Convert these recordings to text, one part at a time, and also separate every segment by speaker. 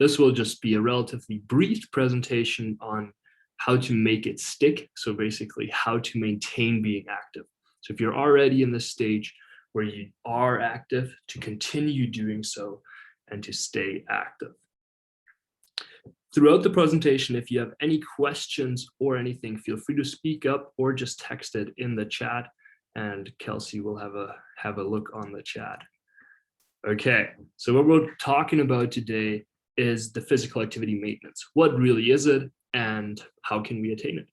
Speaker 1: This will just be a relatively brief presentation on how to make it stick. So basically how to maintain being active. So if you're already in this stage where you are active, to continue doing so and to stay active. Throughout the presentation, if you have any questions or anything, feel free to speak up or just text it in the chat, and Kelsey will have a look on the chat. Okay, so what we're talking about today is the physical activity maintenance. What really is it and how can we attain it?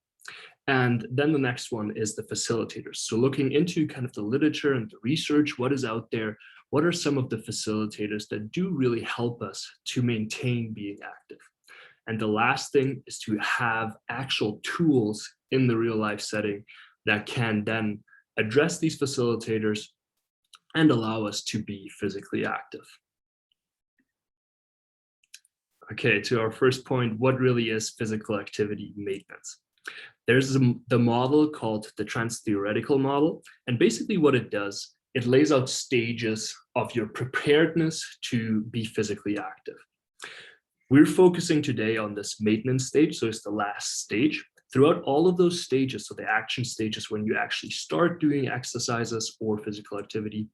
Speaker 1: And then the next one is the facilitators. So looking into kind of the literature and the research, what is out there, what are some of the facilitators that do really help us to maintain being active? And the last thing is to have actual tools in the real life setting that can then address these facilitators and allow us to be physically active. Okay, to our first point, what really is physical activity maintenance? There's the model called the trans-theoretical model. And basically what it does, it lays out stages of your preparedness to be physically active. We're focusing today on this maintenance stage, so it's the last stage. Throughout all of those stages, so the action stages when you actually start doing exercises or physical activity,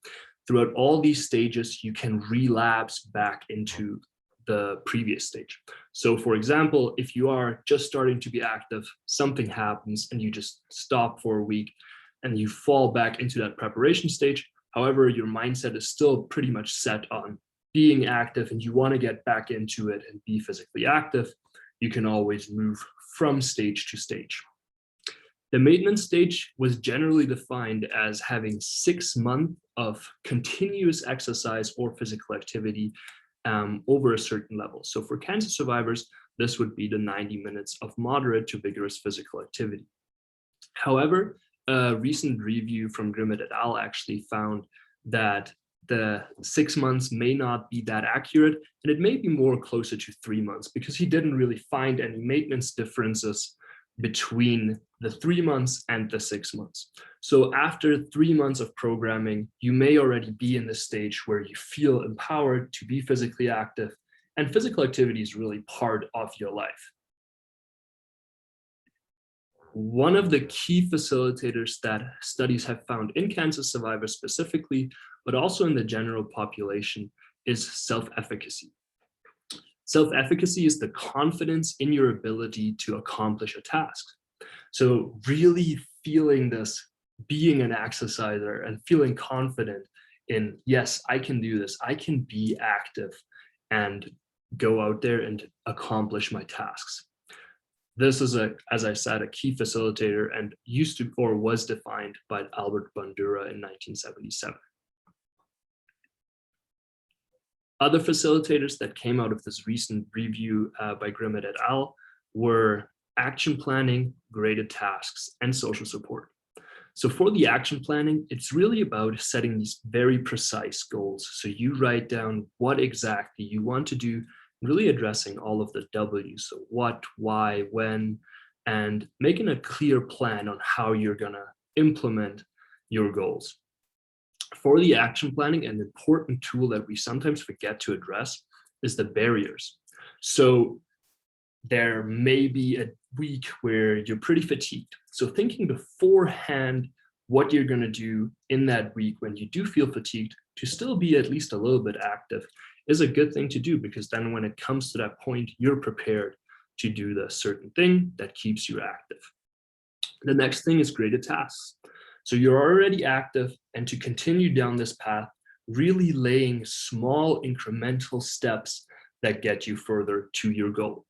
Speaker 1: throughout all these stages, you can relapse back into the previous stage. So for example, if you are just starting to be active, something happens and you just stop for a week and you fall back into that preparation stage. However, your mindset is still pretty much set on being active and you want to get back into it and be physically active, you can always move from stage to stage. The maintenance stage was generally defined as having 6 months of continuous exercise or physical activity over a certain level. So for cancer survivors, this would be the 90 minutes of moderate to vigorous physical activity. However, a recent review from Grimmett et al. Actually found that the 6 months may not be that accurate, and it may be more closer to 3 months because he didn't really find any maintenance differences between the 3 months and the 6 months. So after 3 months of programming, you may already be in the stage where you feel empowered to be physically active, and physical activity is really part of your life. One of the key facilitators that studies have found in cancer survivors specifically, but also in the general population, is self-efficacy. Self-efficacy is the confidence in your ability to accomplish a task. So really feeling this, being an exerciser and feeling confident in, yes, I can do this, I can be active and go out there and accomplish my tasks. This is, as I said, a key facilitator and used to or was defined by Albert Bandura in 1977. Other facilitators that came out of this recent review by Grimmett et al. Were action planning, graded tasks, and social support. So for the action planning, it's really about setting these very precise goals. So you write down what exactly you want to do, really addressing all of the W's, so what, why, when, and making a clear plan on how you're gonna implement your goals. For the action planning, an important tool that we sometimes forget to address is the barriers. So there may be a week where you're pretty fatigued. So thinking beforehand what you're going to do in that week when you do feel fatigued to still be at least a little bit active is a good thing to do, because then when it comes to that point, you're prepared to do the certain thing that keeps you active. The next thing is graded tasks. So you're already active, and to continue down this path, really laying small incremental steps that get you further to your goal.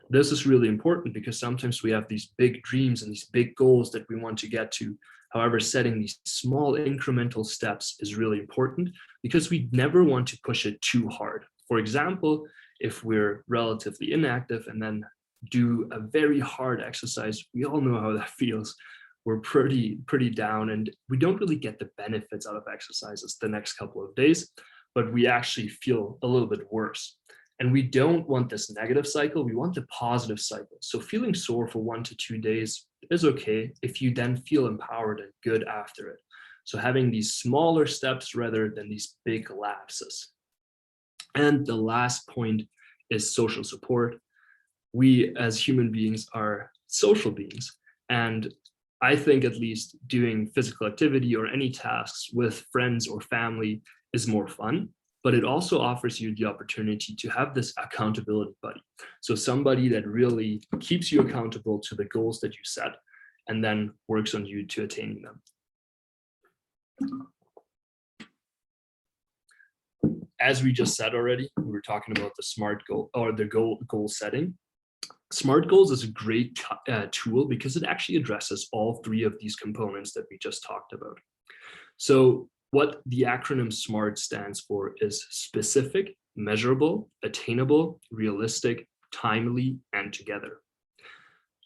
Speaker 1: This is really important because sometimes we have these big dreams and these big goals that we want to get to. However, setting these small incremental steps is really important because we never want to push it too hard. For example, if we're relatively inactive and then do a very hard exercise, we all know how that feels. We're pretty down and we don't really get the benefits out of exercises the next couple of days, but we actually feel a little bit worse. And we don't want this negative cycle, we want the positive cycle. So feeling sore for 1 to 2 days is okay if you then feel empowered and good after it. So having these smaller steps rather than these big lapses. And the last point is social support. We as human beings are social beings. And I think at least doing physical activity or any tasks with friends or family is more fun, but it also offers you the opportunity to have this accountability buddy. So somebody that really keeps you accountable to the goals that you set and then works on you to attaining them. As we just said already, we were talking about the SMART goal or the goal setting. SMART goals is a great tool because it actually addresses all three of these components that we just talked about. So what the acronym SMART stands for is specific, measurable, attainable, realistic, timely, and together.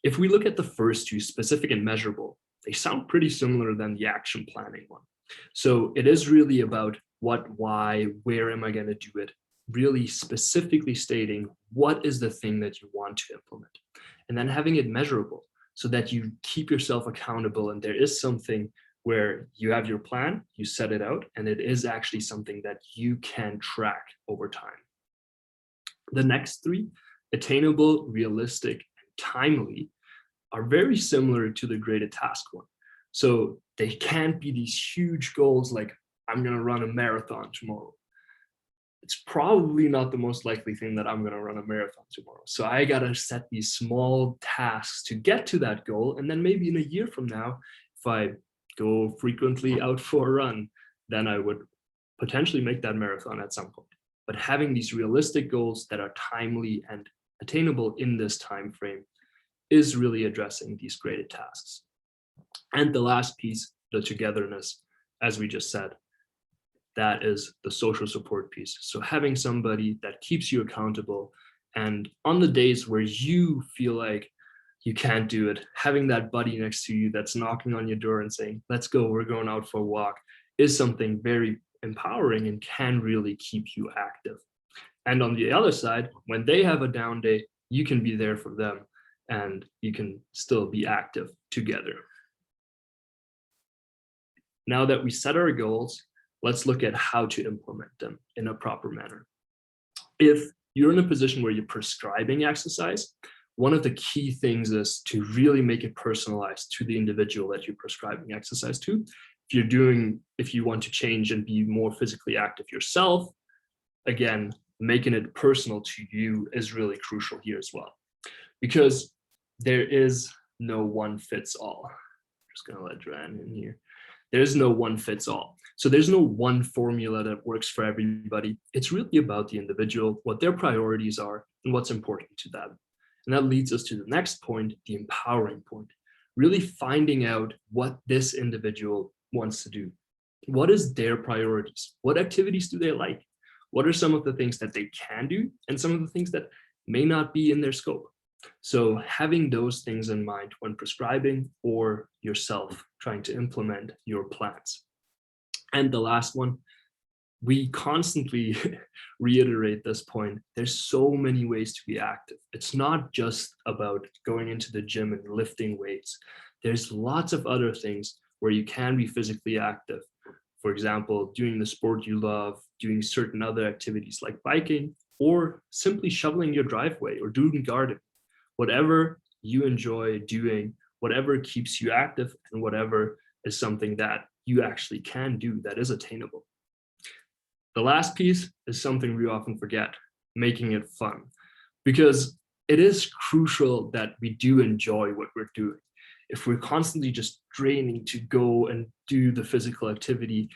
Speaker 1: If we look at the first two, specific and measurable, they sound pretty similar than the action planning one. So it is really about what, why, where am I going to do it? Really specifically stating what is the thing that you want to implement, and then having it measurable so that you keep yourself accountable and there is something where you have your plan, you set it out, and it is actually something that you can track over time. The next three, attainable, realistic, and timely, are very similar to the graded task one. So they can't be these huge goals like, I'm going to run a marathon tomorrow. It's probably not the most likely thing that I'm going to run a marathon tomorrow. So I got to set these small tasks to get to that goal. And then maybe in a year from now, if I go frequently out for a run, then I would potentially make that marathon at some point. But having these realistic goals that are timely and attainable in this time frame is really addressing these graded tasks. And the last piece, the togetherness, as we just said, that is the social support piece. So having somebody that keeps you accountable, and on the days where you feel like you can't do it, having that buddy next to you that's knocking on your door and saying, let's go, we're going out for a walk, is something very empowering and can really keep you active. And on the other side, when they have a down day, you can be there for them and you can still be active together. Now that we set our goals, let's look at how to implement them in a proper manner. If you're in a position where you're prescribing exercise, one of the key things is to really make it personalized to the individual that you're prescribing exercise to. If you want to change and be more physically active yourself, again, making it personal to you is really crucial here as well, because there is no one fits all. I'm just gonna let Dran in here. There's no one fits all. So there's no one formula that works for everybody. It's really about the individual, what their priorities are, and what's important to them. And that leads us to the next point, the empowering point. Really finding out what this individual wants to do. What is their priorities? What activities do they like? What are some of the things that they can do and some of the things that may not be in their scope? So having those things in mind when prescribing or yourself trying to implement your plans. And the last one, we constantly reiterate this point. There's so many ways to be active. It's not just about going into the gym and lifting weights. There's lots of other things where you can be physically active. For example, doing the sport you love, doing certain other activities like biking, or simply shoveling your driveway or doing gardening. Whatever you enjoy doing, whatever keeps you active, and whatever is something that you actually can do that is attainable. The last piece is something we often forget, making it fun, because it is crucial that we do enjoy what we're doing. If we're constantly just draining to go and do the physical activity,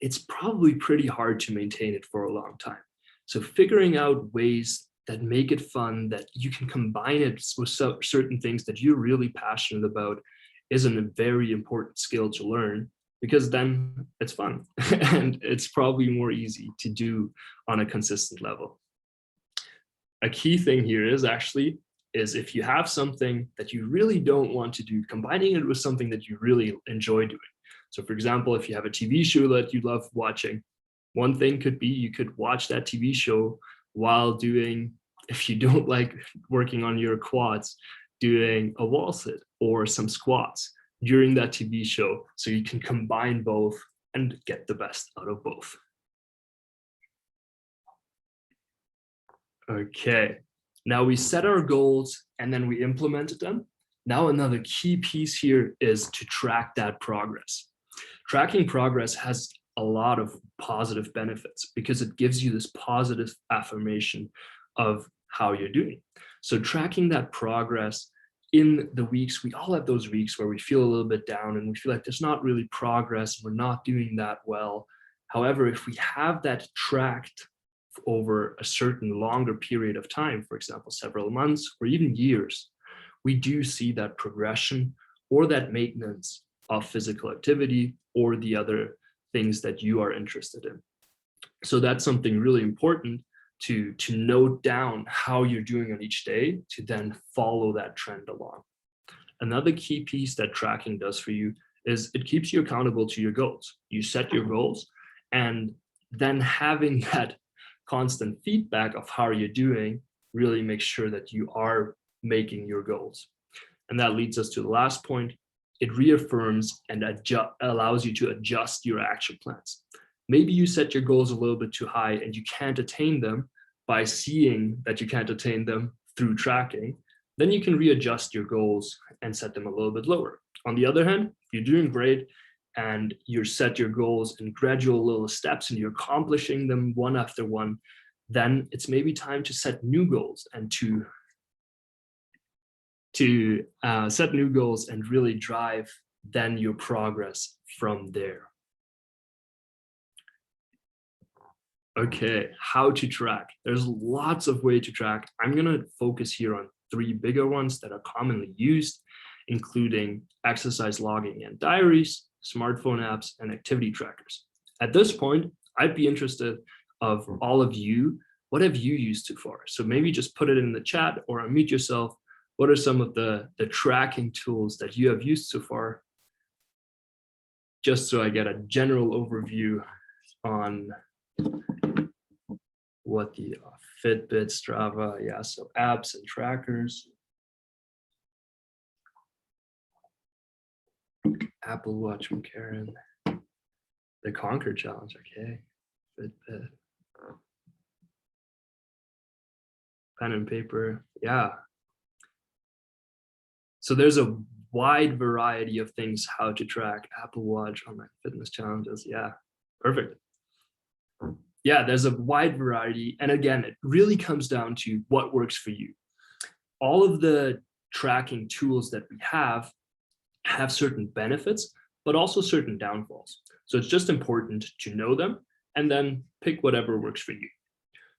Speaker 1: it's probably pretty hard to maintain it for a long time. So figuring out ways that make it fun, that you can combine it with certain things that you're really passionate about, is a very important skill to learn, because then it's fun and it's probably more easy to do on a consistent level. A key thing here is if you have something that you really don't want to do, combining it with something that you really enjoy doing. So for example, if you have a TV show that you love watching, one thing could be you could watch that TV show while doing, if you don't like working on your quads, doing a wall sit or some squats during that TV show, so you can combine both and get the best out of both. Okay, now we set our goals and then we implemented them. Now another key piece here is to track that progress. Tracking progress has a lot of positive benefits because it gives you this positive affirmation of how you're doing. So tracking that progress in the weeks, we all have those weeks where we feel a little bit down and we feel like there's not really progress, we're not doing that well. However, if we have that tracked over a certain longer period of time, for example, several months or even years, we do see that progression or that maintenance of physical activity or the other things that you are interested in. So that's something really important to note down how you're doing on each day to then follow that trend along. Another key piece that tracking does for you is it keeps you accountable to your goals. You set your goals, and then having that constant feedback of how you're doing really makes sure that you are making your goals. And that leads us to the last point. It reaffirms and allows you to adjust your action plans. Maybe you set your goals a little bit too high and you can't attain them by seeing that you can't attain them through tracking. Then you can readjust your goals and set them a little bit lower. On the other hand, if you're doing great and you set your goals in gradual little steps and you're accomplishing them one after one, then it's maybe time to set new goals and to set new goals and really drive then your progress from there. Okay, how to track. There's lots of ways to track. I'm going to focus here on 3 bigger ones that are commonly used, including exercise logging and diaries, smartphone apps, and activity trackers. At this point, I'd be interested of all of you, what have you used so far? So maybe just put it in the chat or unmute yourself. What are some of the tracking tools that you have used so far? Just so I get a general overview on what the Fitbit, Strava, yeah, so apps and trackers. Apple Watch from Karen. The Conquer Challenge, okay. Fitbit. Pen and paper, yeah. So there's a wide variety of things how to track. Apple Watch, online fitness challenges, yeah, perfect. Yeah, there's a wide variety. And again, it really comes down to what works for you. All of the tracking tools that we have certain benefits, but also certain downfalls. So it's just important to know them and then pick whatever works for you.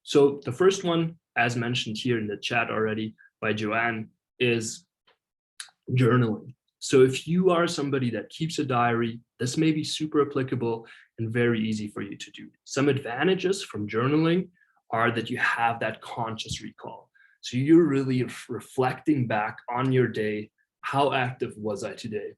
Speaker 1: So the first one, as mentioned here in the chat already by Joanne, is journaling. So if you are somebody that keeps a diary, this may be super applicable and very easy for you to do. Some advantages from journaling are that you have that conscious recall. So you're really reflecting back on your day. How active was I today?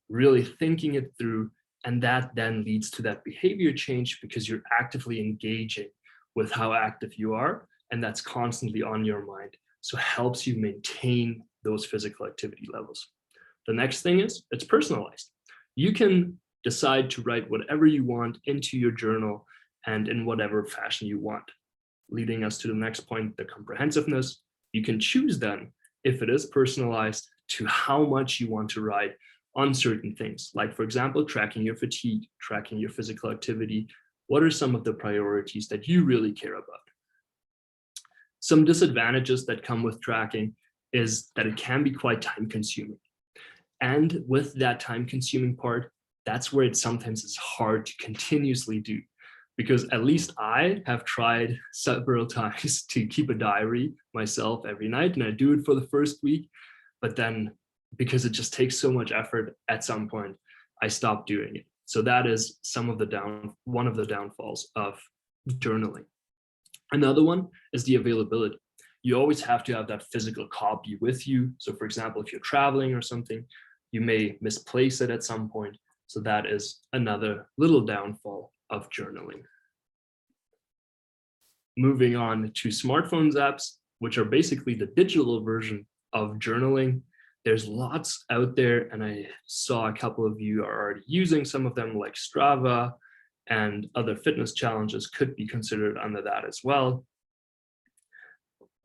Speaker 1: Really thinking it through, and that then leads to that behavior change because you're actively engaging with how active you are, and that's constantly on your mind. So it helps you maintain those physical activity levels. The next thing is it's personalized. You can decide to write whatever you want into your journal and in whatever fashion you want. Leading us to the next point, the comprehensiveness. You can choose then, if it is personalized, to how much you want to write on certain things. Like, for example, tracking your fatigue, tracking your physical activity. What are some of the priorities that you really care about? Some disadvantages that come with tracking is that it can be quite time consuming. And with that time consuming part, that's where it sometimes is hard to continuously do. Because at least I have tried several times to keep a diary myself every night, and I do it for the first week, but then because it just takes so much effort, at some point I stopped doing it. So that is one of the downfalls of journaling. Another one is the availability. You always have to have that physical copy with you. So for example, if you're traveling or something, you may misplace it at some point. So that is another little downfall of journaling. Moving on to smartphones apps, which are basically the digital version of journaling. There's lots out there, and I saw a couple of you are already using some of them, like Strava, and other fitness challenges could be considered under that as well.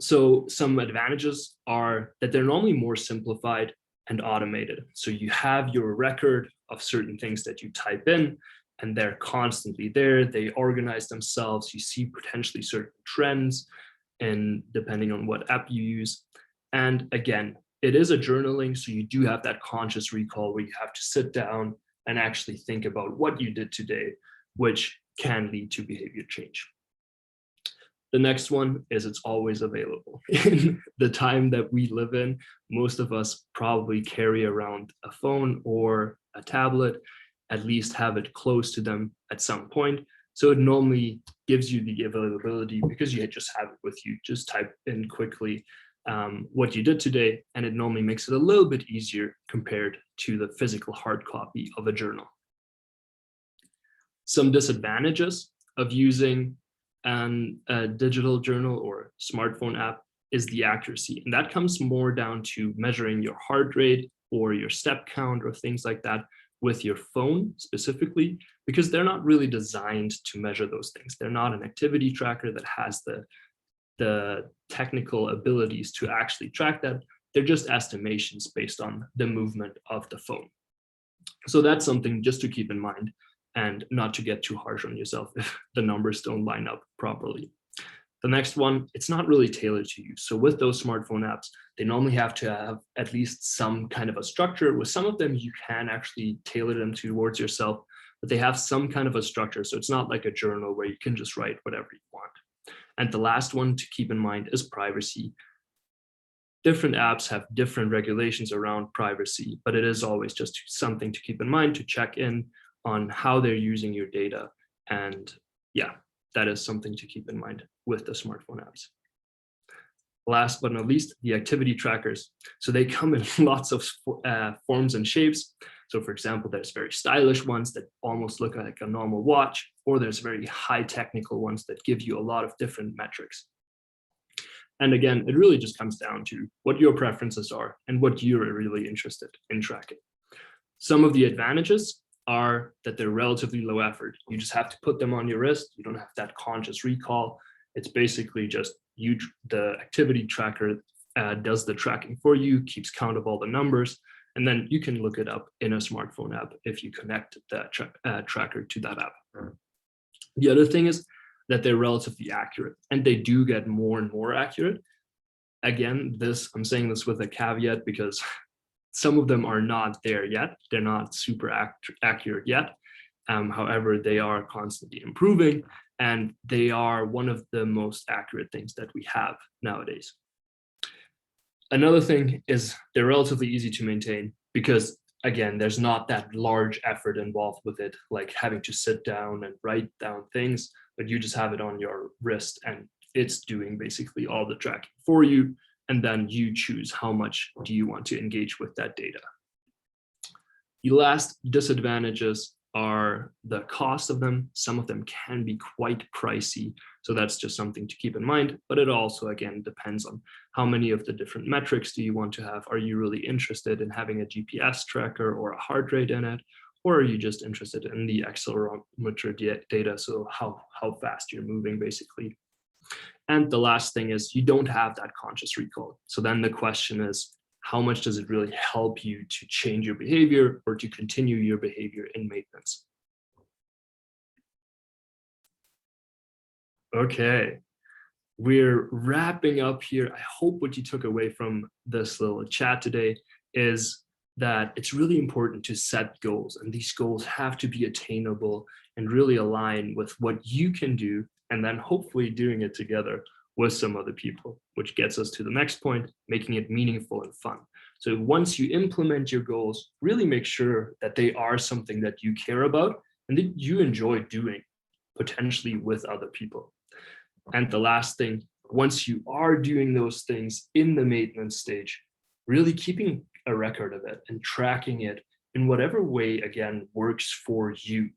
Speaker 1: So some advantages are that they're normally more simplified and automated. So you have your record of certain things that you type in, and they're constantly there. They organize themselves. You see potentially certain trends, and depending on what app you use. And again, it is a journaling, so you do have that conscious recall where you have to sit down and actually think about what you did today, which can lead to behavior change. The next one is it's always available. In the time that we live in, most of us probably carry around a phone or a tablet, at least have it close to them at some point. So it normally gives you the availability because you just have it with you. Just type in quickly what you did today, and it normally makes it a little bit easier compared to the physical hard copy of a journal. Some disadvantages of using a digital journal or smartphone app is the accuracy. And that comes more down to measuring your heart rate or your step count or things like that with your phone specifically, because they're not really designed to measure those things. They're not an activity tracker that has the technical abilities to actually track that. They're just estimations based on the movement of the phone. So that's something just to keep in mind, and not to get too harsh on yourself if the numbers don't line up properly. The next one, it's not really tailored to you. So with those smartphone apps, they normally have to have at least some kind of a structure. With some of them, you can actually tailor them towards yourself, but they have some kind of a structure. So it's not like a journal where you can just write whatever you want. And the last one to keep in mind is privacy. Different apps have different regulations around privacy, but it is always just something to keep in mind, to check in on how they're using your data. And yeah, that is something to keep in mind with the smartphone apps. Last but not least, the activity trackers. So they come in lots of forms and shapes. So for example, there's very stylish ones that almost look like a normal watch, or there's very high technical ones that give you a lot of different metrics. And again, it really just comes down to what your preferences are and what you're really interested in tracking. Some of the advantages are that they're relatively low effort. You just have to put them on your wrist. You don't have that conscious recall. It's basically just the activity tracker does the tracking for you, keeps count of all the numbers, and then you can look it up in a smartphone app if you connect that tracker to that app. The other thing is that they're relatively accurate, and they do get more and more accurate. Again, I'm saying this with a caveat because some of them are not there yet. They're not super accurate yet. However, they are constantly improving, and they are one of the most accurate things that we have nowadays. Another thing is they're relatively easy to maintain because, again, there's not that large effort involved with it, like having to sit down and write down things, but you just have it on your wrist and it's doing basically all the tracking for you. And then you choose how much do you want to engage with that data. The last disadvantages are the cost of them. Some of them can be quite pricey. So that's just something to keep in mind. But it also, again, depends on how many of the different metrics do you want to have. Are you really interested in having a GPS tracker or a heart rate in it? Or are you just interested in the accelerometer data? So how fast you're moving, basically. And the last thing is you don't have that conscious recall. So then the question is, how much does it really help you to change your behavior or to continue your behavior in maintenance? Okay, we're wrapping up here. I hope what you took away from this little chat today is that it's really important to set goals, and these goals have to be attainable and really align with what you can do, and then hopefully doing it together with some other people, which gets us to the next point, making it meaningful and fun. So once you implement your goals, really make sure that they are something that you care about and that you enjoy doing, potentially with other people. And the last thing, once you are doing those things in the maintenance stage, really keeping a record of it and tracking it in whatever way, again, works for you,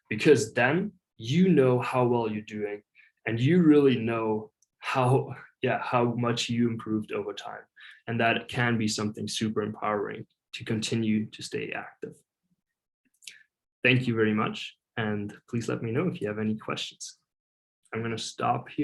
Speaker 1: because then you know how well you're doing and you really know how much you improved over time. And that can be something super empowering to continue to stay active. Thank you very much. And please let me know if you have any questions. I'm going to stop here.